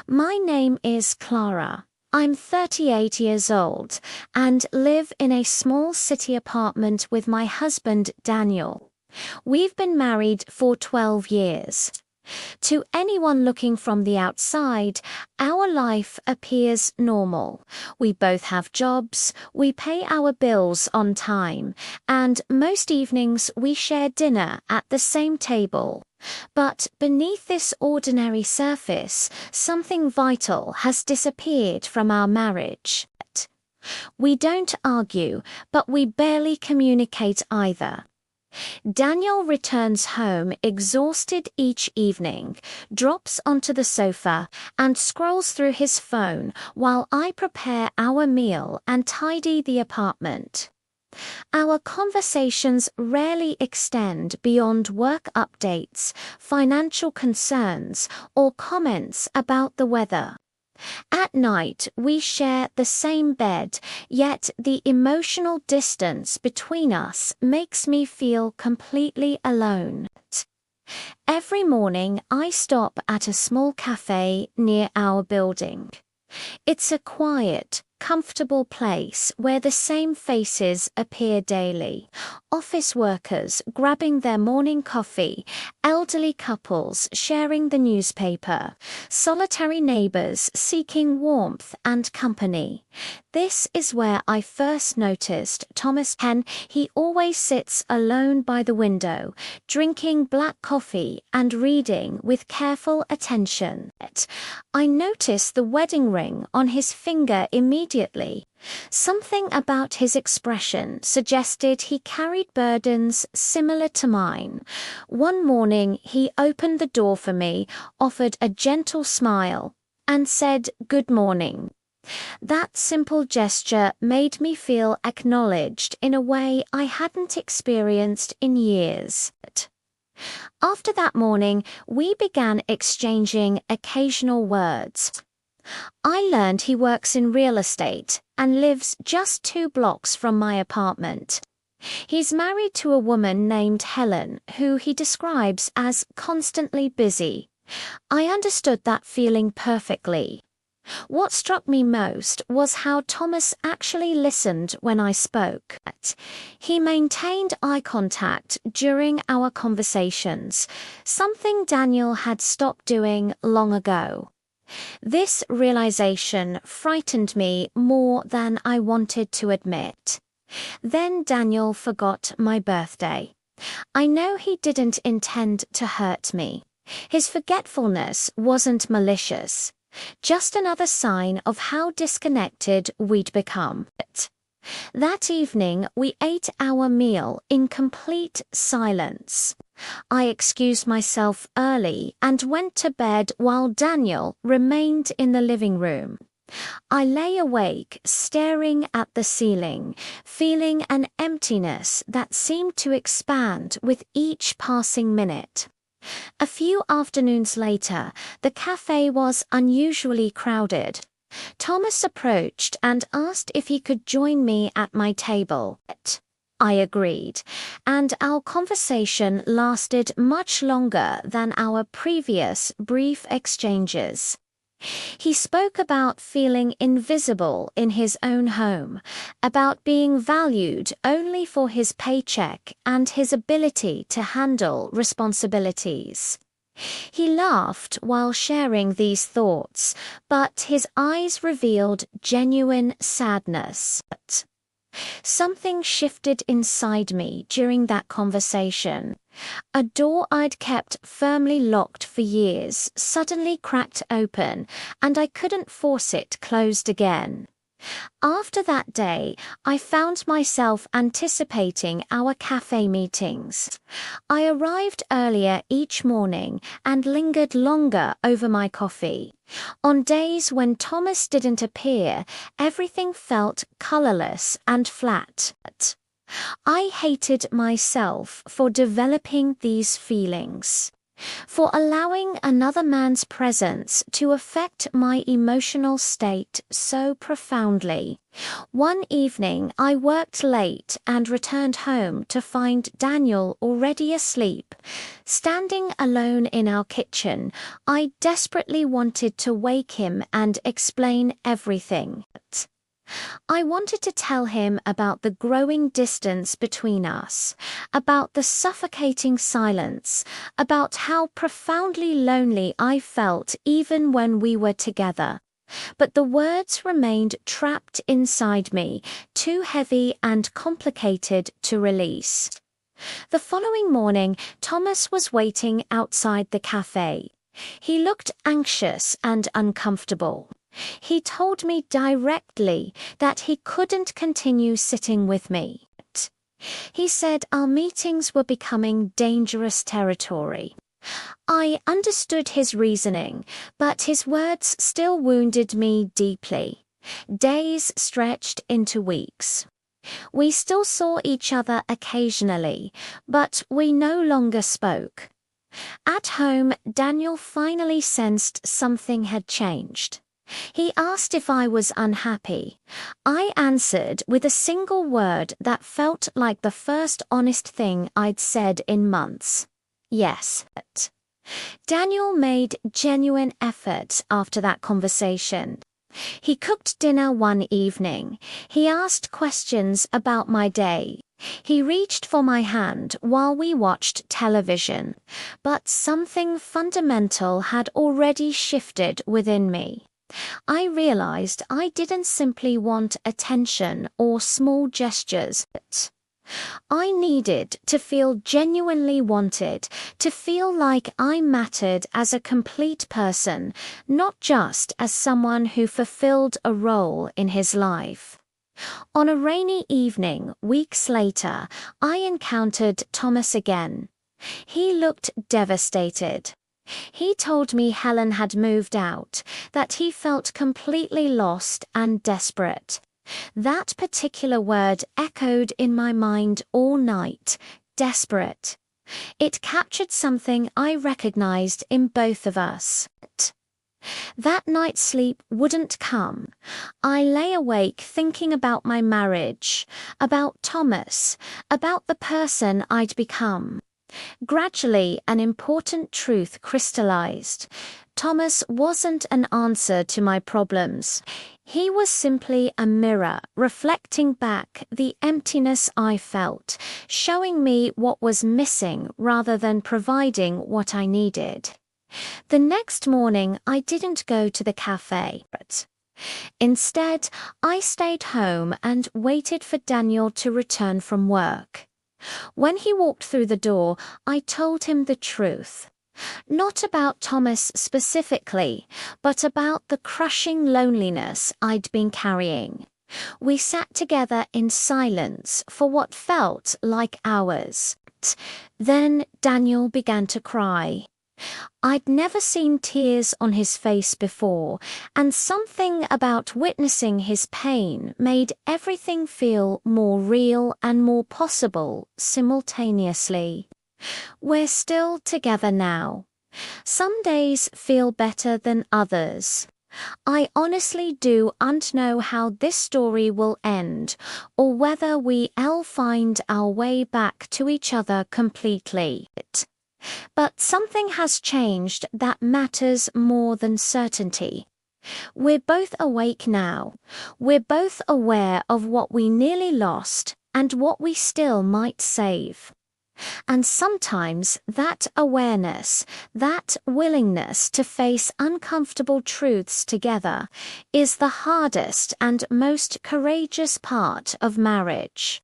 My name is Clara. I'm 38 years old and live in a small city apartment with my husband, Daniel. We've been married for 12 years. To anyone looking from the outside, our life appears normal. We both have jobs, we pay our bills on time, and most evenings we share dinner at the same table. But beneath this ordinary surface, something vital has disappeared from our marriage. We don't argue, but we barely communicate either. Daniel returns home exhausted each evening, drops onto the sofa, and scrolls through his phone while I prepare our meal and tidy the apartment. Our conversations rarely extend beyond work updates, financial concerns, or comments about the weather. At night, we share the same bed, yet the emotional distance between us makes me feel completely alone. Every morning, I stop at a small cafe near our building. It's a quiet, comfortable place where the same faces appear daily. Office workers grabbing their morning coffee, elderly couples sharing the newspaper, solitary neighbors seeking warmth and company. This is where I first noticed Thomas Hen. He always sits alone by the window, drinking black coffee and reading with careful attention. I noticed the wedding ring on his finger immediately. Something about his expression suggested he carried burdens similar to mine. One morning he opened the door for me, offered a gentle smile, and said, "Good morning." That simple gesture made me feel acknowledged in a way I hadn't experienced in years. After that morning, we began exchanging occasional words. I learned he works in real estate and lives just 2 blocks from my apartment. He's married to a woman named Helen, who he describes as constantly busy. I understood that feeling perfectly. What struck me most was how Thomas actually listened when I spoke. He maintained eye contact during our conversations, something Daniel had stopped doing long ago. This realization frightened me more than I wanted to admit. Then Daniel forgot my birthday. I know he didn't intend to hurt me. His forgetfulness wasn't malicious, just another sign of how disconnected we'd become. That evening, we ate our meal in complete silence. I excused myself early and went to bed while Daniel remained in the living room. I lay awake, staring at the ceiling, feeling an emptiness that seemed to expand with each passing minute. A few afternoons later, the cafe was unusually crowded. Thomas approached and asked if he could join me at my table. I agreed, and our conversation lasted much longer than our previous brief exchanges. He spoke about feeling invisible in his own home, about being valued only for his paycheck and his ability to handle responsibilities. He laughed while sharing these thoughts, but his eyes revealed genuine sadness. Something shifted inside me during that conversation. A door I'd kept firmly locked for years suddenly cracked open, and I couldn't force it closed again. After that day, I found myself anticipating our cafe meetings. I arrived earlier each morning and lingered longer over my coffee. On days when Thomas didn't appear, everything felt colorless and flat. I hated myself for developing these feelings. for allowing another man's presence to affect my emotional state so profoundly. One evening, I worked late and returned home to find Daniel already asleep. Standing alone in our kitchen, I desperately wanted to wake him and explain everything. I wanted to tell him about the growing distance between us, about the suffocating silence, about how profoundly lonely I felt even when we were together. But the words remained trapped inside me, too heavy and complicated to release. The following morning, Thomas was waiting outside the cafe. He looked anxious and uncomfortable. He told me directly that he couldn't continue sitting with me. He said our meetings were becoming dangerous territory. I understood his reasoning, but his words still wounded me deeply. Days stretched into weeks. We still saw each other occasionally, but we no longer spoke. At home, Daniel finally sensed something had changed. He asked if I was unhappy. I answered with a single word that felt like the first honest thing I'd said in months. Yes. Daniel made genuine efforts after that conversation. He cooked dinner one evening. He asked questions about my day. He reached for my hand while we watched television. But something fundamental had already shifted within me. I realized I didn't simply want attention or small gestures. I needed to feel genuinely wanted, to feel like I mattered as a complete person, not just as someone who fulfilled a role in his life. On a rainy evening, weeks later, I encountered Thomas again. He looked devastated. He told me Helen had moved out, that he felt completely lost and desperate. That particular word echoed in my mind all night, desperate. It captured something I recognized in both of us. That night's sleep wouldn't come. I lay awake thinking about my marriage, about Thomas, about the person I'd become. Gradually, an important truth crystallized. Thomas wasn't an answer to my problems. He was simply a mirror, reflecting back the emptiness I felt, showing me what was missing rather than providing what I needed. The next morning, I didn't go to the cafe. Instead, I stayed home and waited for Daniel to return from work. When he walked through the door, I told him the truth. Not about Thomas specifically, but about the crushing loneliness I'd been carrying. We sat together in silence for what felt like hours. Then Daniel began to cry. I'd never seen tears on his face before, and something about witnessing his pain made everything feel more real and more possible simultaneously. We're still together now. Some days feel better than others. I honestly don't know how this story will end, or whether we'll find our way back to each other completely. But something has changed that matters more than certainty. We're both awake now. We're both aware of what we nearly lost and what we still might save. And sometimes that awareness, that willingness to face uncomfortable truths together, is the hardest and most courageous part of marriage.